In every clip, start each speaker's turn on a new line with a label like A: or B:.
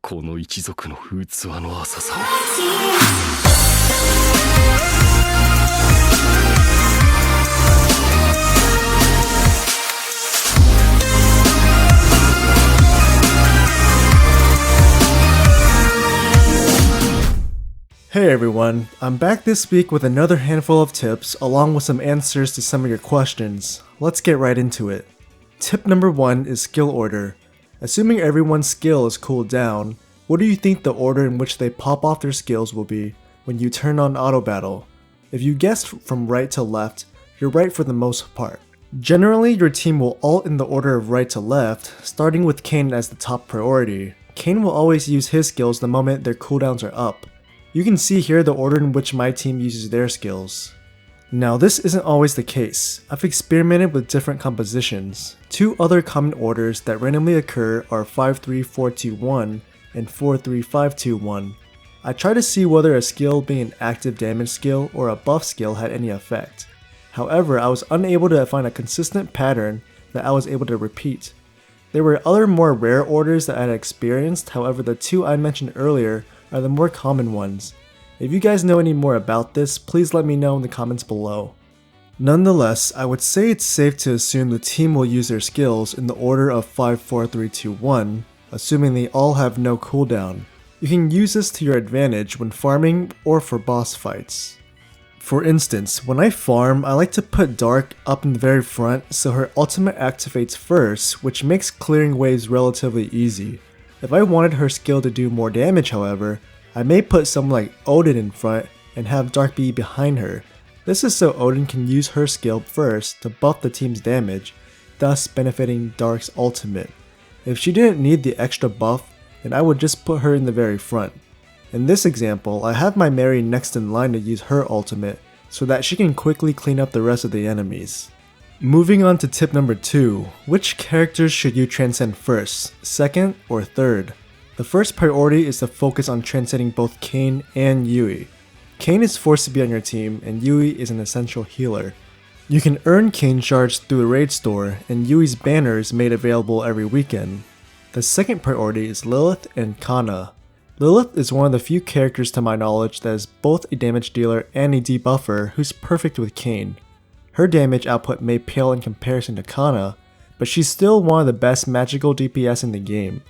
A: この一族の器の浅さを。
B: Hey everyone, I'm back this week with another handful of tips along with some answers to some of your questions. Let's get right into it. Tip number 1 is skill order. Assuming everyone's skill is cooled down, what do you think the order in which they pop off their skills will be when you turn on auto battle? If you guessed from right to left, you're right for the most part. Generally, your team will ult in the order of right to left, starting with Kayn as the top priority. Kayn will always use his skills the moment their cooldowns are up. You can see here the order in which my team uses their skills. Now this isn't always the case. I've experimented with different compositions. Two other common orders that randomly occur are 5-3-4-2-1 and 4-3-5-2-1. I tried to see whether a skill being an active damage skill or a buff skill had any effect. However, I was unable to find a consistent pattern that I was able to repeat. There were other more rare orders that I had experienced, however the two I mentioned earlier are the more common ones. If you guys know any more about this, please let me know in the comments below. Nonetheless, I would say it's safe to assume the team will use their skills in the order of 5-4-3-2-1, assuming they all have no cooldown. You can use this to your advantage when farming or for boss fights. For instance, when I farm, I like to put Dark up in the very front so her ultimate activates first, which makes clearing waves relatively easy. If I wanted her skill to do more damage, however, I may put someone like Odin in front and have Dark be behind her. This is so Odin can use her skill first to buff the team's damage, thus benefiting Dark's ultimate. If she didn't need the extra buff, then I would just put her in the very front. In this example, I have my Mary next in line to use her ultimate so that she can quickly clean up the rest of the enemies. Moving on to tip number 2, which characters should you transcend first, second, or third? The first priority is to focus on transcending both Kayn and Yui. Kayn is forced to be on your team and Yui is an essential healer. You can earn Kayn shards through the raid store and Yui's banner is made available every weekend. The second priority is Lilith and Kana. Lilith is one of the few characters to my knowledge that is both a damage dealer and a debuffer who's perfect with Kayn. Her damage output may pale in comparison to Kana, but she's still one of the best magical DPS in the game.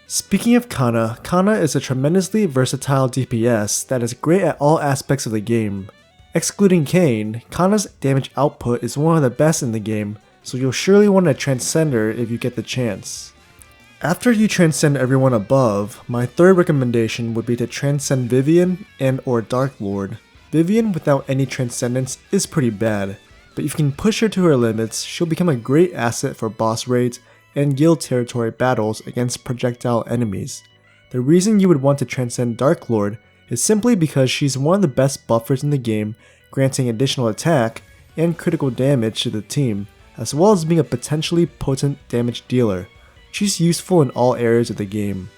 B: Speaking of Kana, Kana is a tremendously versatile DPS that is great at all aspects of the game. Excluding Kayn, Kana's damage output is one of the best in the game, so you'll surely want to transcend her if you get the chance. After you transcend everyone above, my third recommendation would be to transcend Vivian and or Dark Lord. Vivian without any transcendence is pretty bad, but if you can push her to her limits, she'll become a great asset for boss raids and guild territory battles against projectile enemies. The reason you would want to transcend Dark Lord is simply because she's one of the best buffers in the game, granting additional attack and critical damage to the team, as well as being a potentially potent damage dealer. She's useful in all areas of the game.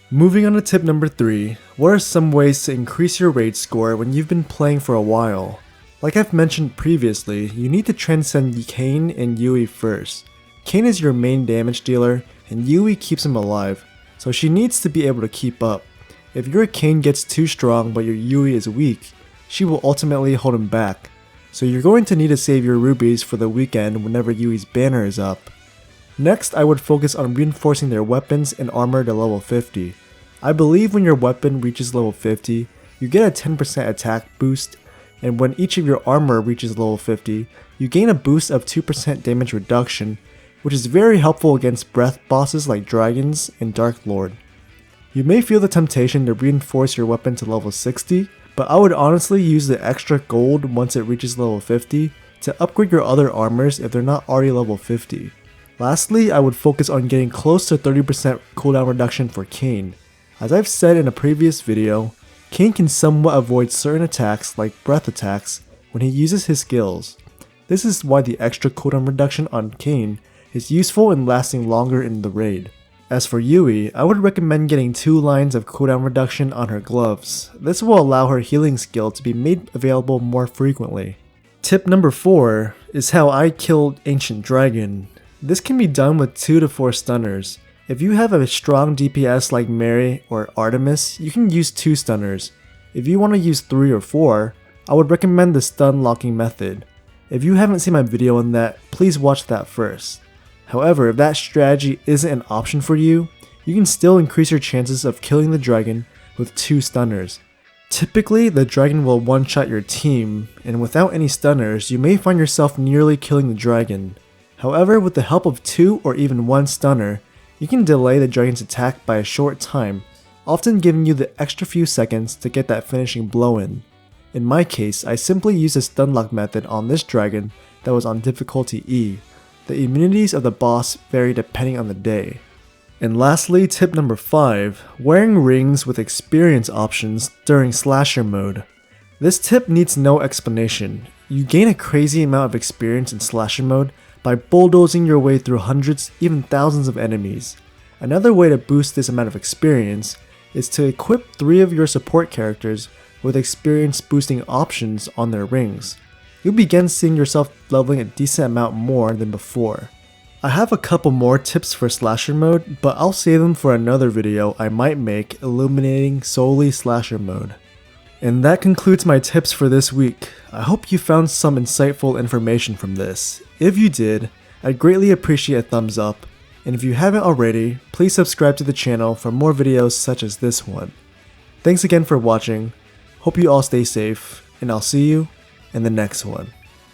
B: Moving on to tip number 3, what are some ways to increase your raid score when you've been playing for a while? Like I've mentioned previously, you need to transcend Kayn and Yui first. Kayn is your main damage dealer, and Yui keeps him alive, so she needs to be able to keep up. If your Kayn gets too strong but your Yui is weak, she will ultimately hold him back, so you're going to need to save your rubies for the weekend whenever Yui's banner is up. Next, I would focus on reinforcing their weapons and armor to level 50. I believe when your weapon reaches level 50, you get a 10% attack boost, and when each of your armor reaches level 50, you gain a boost of 2% damage reduction, which is very helpful against breath bosses like dragons and Dark Lord. You may feel the temptation to reinforce your weapon to level 60, but I would honestly use the extra gold once it reaches level 50 to upgrade your other armors if they're not already level 50. Lastly, I would focus on getting close to 30% cooldown reduction for Kayn. As I've said in a previous video, Kayn can somewhat avoid certain attacks like breath attacks when he uses his skills. This is why the extra cooldown reduction on Kayn is useful in lasting longer in the raid. As for Yui, I would recommend getting 2 lines of cooldown reduction on her gloves. This will allow her healing skill to be made available more frequently. Tip number 4 is how I killed Ancient Dragon. This can be done with 2 to 4 stunners. If you have a strong DPS like Mary or Artemis, you can use 2 stunners. If you want to use 3 or 4, I would recommend the stun locking method. If you haven't seen my video on that, please watch that first. However, if that strategy isn't an option for you, you can still increase your chances of killing the dragon with 2 stunners. Typically, the dragon will one-shot your team, and without any stunners, you may find yourself nearly killing the dragon. However, with the help of 2 or even 1 stunner, you can delay the dragon's attack by a short time, often giving you the extra few seconds to get that finishing blow in. In my case, I simply used a stun lock method on this dragon that was on difficulty E. The immunities of the boss vary depending on the day. And lastly, tip number 5, wearing rings with experience options during slasher mode. This tip needs no explanation. You gain a crazy amount of experience in slasher mode by bulldozing your way through hundreds, even thousands of enemies. Another way to boost this amount of experience is to equip 3 of your support characters with experience boosting options on their rings. You'll begin seeing yourself leveling a decent amount more than before. I have a couple more tips for slasher mode, but I'll save them for another video I might make illuminating solely slasher mode. And that concludes my tips for this week. I hope you found some insightful information from this. If you did, I'd greatly appreciate a thumbs up, and if you haven't already, please subscribe to the channel for more videos such as this one. Thanks again for watching, hope you all stay safe, and I'll see you in the next one.